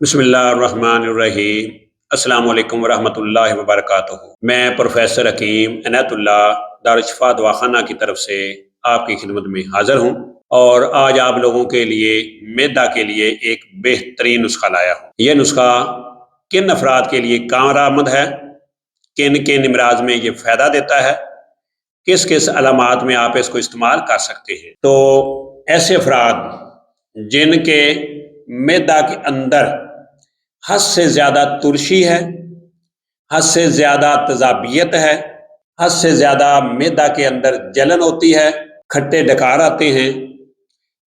بسم اللہ الرحمن الرحیم۔ السلام علیکم ورحمۃ اللہ وبرکاتہ۔ میں پروفیسر حکیم عنایت اللہ دارالشفا دواخانہ کی طرف سے آپ کی خدمت میں حاضر ہوں، اور آج آپ لوگوں کے لیے معدہ کے لیے ایک بہترین نسخہ لایا ہوں۔ یہ نسخہ کن افراد کے لیے کارآمد ہے، کن کن امراض میں یہ فائدہ دیتا ہے، کس کس علامات میں آپ اس کو استعمال کر سکتے ہیں۔ تو ایسے افراد جن کے معدہ کے اندر حد سے زیادہ ترشی ہے، حد سے زیادہ تذابیت ہے، حد سے زیادہ معدہ کے اندر جلن ہوتی ہے، کھٹے ڈکار آتے ہیں،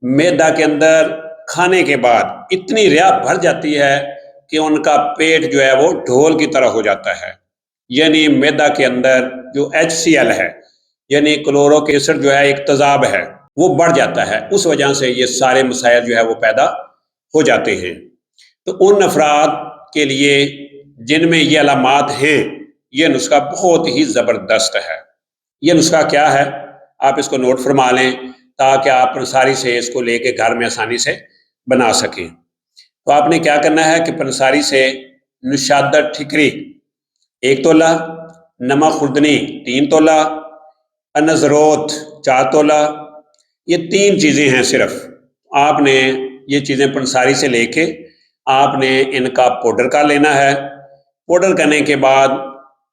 معدہ کے اندر کھانے کے بعد اتنی ریا بھر جاتی ہے کہ ان کا پیٹ جو ہے وہ ڈھول کی طرح ہو جاتا ہے، یعنی معدہ کے اندر جو HCl ہے یعنی کلورک ایسڈ جو ہے ایک تیزاب ہے وہ بڑھ جاتا ہے، اس وجہ سے یہ سارے مسائل جو ہے وہ پیدا ہو جاتے ہیں۔ تو ان افراد کے لیے جن میں یہ علامات ہیں یہ نسخہ بہت ہی زبردست ہے۔ یہ نسخہ کیا ہے آپ اس کو نوٹ فرما لیں تاکہ آپ پنساری سے اس کو لے کے گھر میں آسانی سے بنا سکیں۔ تو آپ نے کیا کرنا ہے کہ پنساری سے نشادر ٹھکری 1 تولہ، نمک خوردنی 3 تولہ، انزروت 4 تولہ، یہ 3 چیزیں ہیں صرف۔ آپ نے یہ چیزیں پنساری سے لے کے آپ نے ان کا پاؤڈر کا لینا ہے۔ پاؤڈر کرنے کے بعد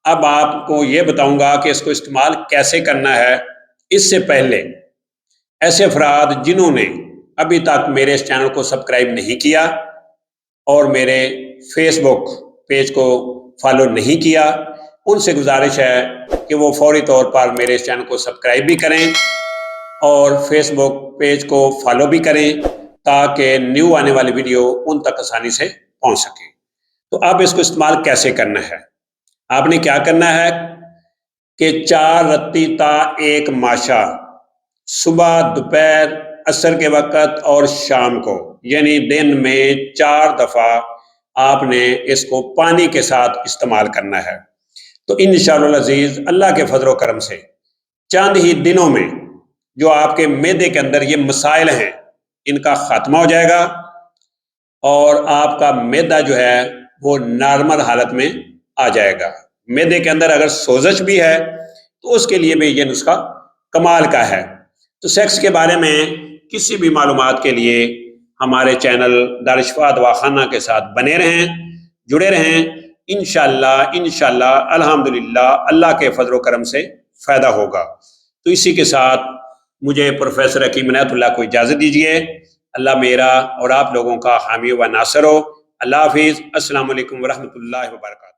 اب آپ کو یہ بتاؤں گا کہ اس کو استعمال کیسے کرنا ہے۔ اس سے پہلے ایسے افراد جنہوں نے ابھی تک میرے اس چینل کو سبسکرائب نہیں کیا اور میرے فیس بک پیج کو فالو نہیں کیا، ان سے گزارش ہے کہ وہ فوری طور پر میرے اس چینل کو سبسکرائب بھی کریں اور فیس بک پیج کو فالو بھی کریں تاکہ نیو آنے والی ویڈیو ان تک آسانی سے پہنچ سکے۔ تو اب اس کو استعمال کیسے کرنا ہے؟ آپ نے کیا کرنا ہے کہ 4 رتی تا 1 ماشا صبح، دوپہر، عصر کے وقت اور شام کو، یعنی دن میں 4 دفعہ آپ نے اس کو پانی کے ساتھ استعمال کرنا ہے۔ تو انشاءاللہ العزیز اللہ کے فضل و کرم سے چند ہی دنوں میں جو آپ کے معدے کے اندر یہ مسائل ہیں ان کا خاتمہ ہو جائے گا، اور آپ کا معدہ جو ہے وہ نارمل حالت میں آ جائے گا۔ معدے کے اندر اگر سوزش بھی ہے تو اس کے لیے بھی یہ نسخہ کمال کا ہے۔ تو سیکس کے بارے میں کسی بھی معلومات کے لیے ہمارے چینل دارالشفا دواخانہ کے ساتھ بنے رہیں، جڑے رہیں۔ انشاءاللہ الحمدللہ اللہ کے فضل و کرم سے فائدہ ہوگا۔ تو اسی کے ساتھ مجھے پروفیسر حکیم عنایت اللہ کو اجازت دیجیے۔ اللہ میرا اور آپ لوگوں کا حامی و ناصر ہو۔ اللہ حافظ۔ السلام علیکم ورحمۃ اللہ وبرکاتہ۔